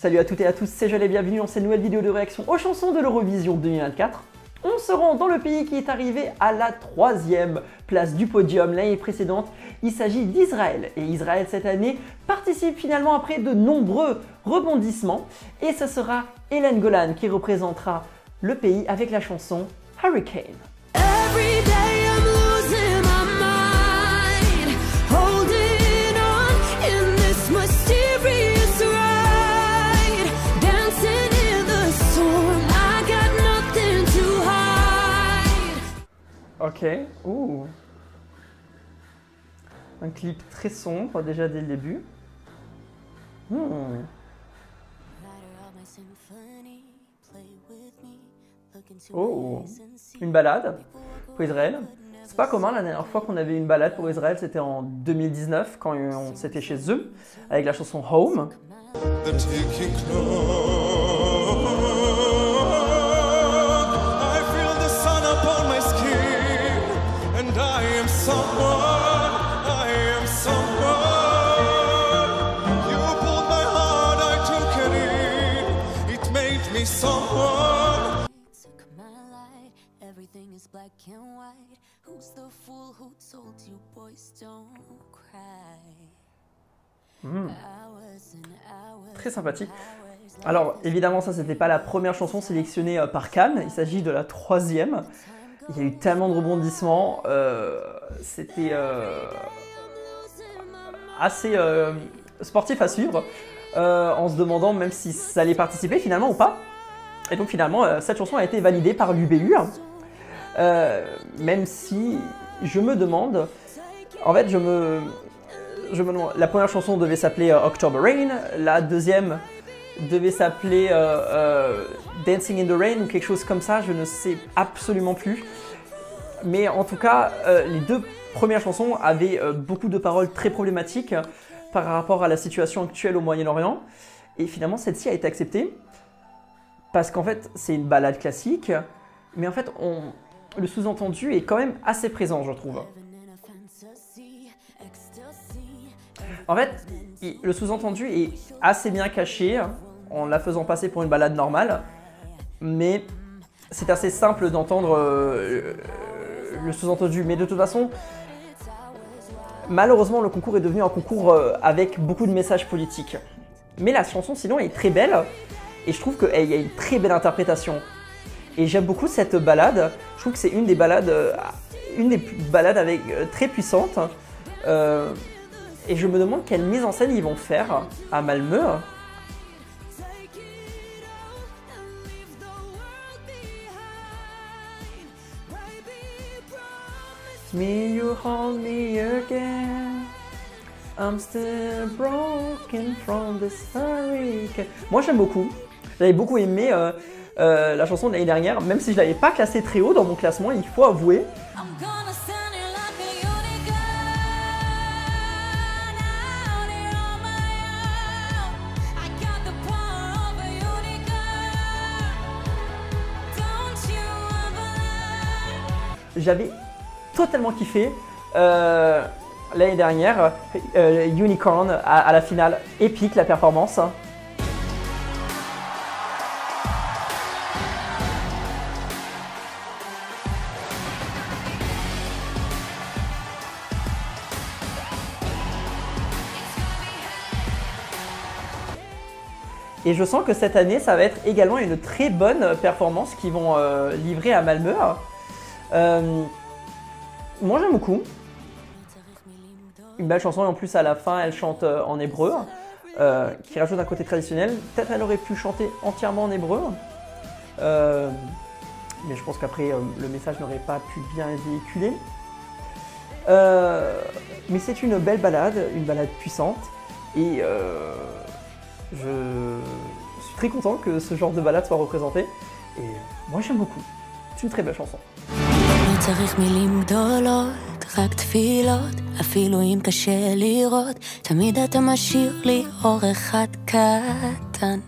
Salut à toutes et à tous, c'est Joël et bienvenue dans cette nouvelle vidéo de réaction aux chansons de l'Eurovision 2024. On se rend dans le pays qui est arrivé à la 3e place du podium l'année précédente. Il s'agit d'Israël. Et Israël cette année participe finalement après de nombreux rebondissements. Et ce sera Hélène Golan qui représentera le pays avec la chanson Hurricane. Ok, ouh. Un clip très sombre déjà dès le début. Oh, une balade pour Israël. C'est pas commun, la dernière fois qu'on avait une balade pour Israël, c'était en 2019 quand on s'était chez eux avec la chanson Home. Très sympathique. Alors évidemment ça c'était pas la première chanson sélectionnée par Cannes, il s'agit de la 3e. Il y a eu tellement de rebondissements, c'était assez sportif à suivre, en se demandant même si ça allait participer finalement ou pas. Et donc finalement cette chanson a été validée par l'UBU, même si je me demande, en fait je me demande, la première chanson devait s'appeler October Rain, la deuxième devait s'appeler Dancing in the Rain ou quelque chose comme ça, je ne sais absolument plus. Mais en tout cas, les deux premières chansons avaient beaucoup de paroles très problématiques par rapport à la situation actuelle au Moyen-Orient. Et finalement, celle-ci a été acceptée parce qu'en fait, c'est une ballade classique, mais en fait, le sous-entendu est quand même assez présent, je trouve. En fait, le sous-entendu est assez bien caché en la faisant passer pour une ballade normale, mais c'est assez simple d'entendre le sous-entendu. Mais de toute façon, malheureusement, le concours est devenu un concours avec beaucoup de messages politiques. Mais la chanson, sinon, est très belle et je trouve qu'il y a une très belle interprétation. Et j'aime beaucoup cette ballade. Je trouve que c'est une des ballades avec, très puissantes. Et je me demande quelle mise en scène ils vont faire à Malmö. Me, you hold me again. I'm still broken from this hurricane. Moi j'aime beaucoup. J'avais beaucoup aimé la chanson de l'année dernière, même si je ne l'avais pas classée très haut dans mon classement, il faut avouer. J'avais totalement kiffé l'année dernière, Unicorn à la finale, épique la performance. Et je sens que cette année, ça va être également une très bonne performance qu'ils vont livrer à Malmö. Moi j'aime beaucoup. Une belle chanson et en plus à la fin elle chante en hébreu, qui rajoute un côté traditionnel. Peut-être elle aurait pu chanter entièrement en hébreu, mais je pense qu'après le message n'aurait pas pu bien être véhiculé. Mais c'est une belle balade, une balade puissante et je suis très content que ce genre de balade soit représenté et moi j'aime beaucoup. C'est une très belle chanson. צריך מילים גדולות, רק תפילות, אפילו אם קשה לראות, תמיד אתה משאיר לי אור אחד קטן.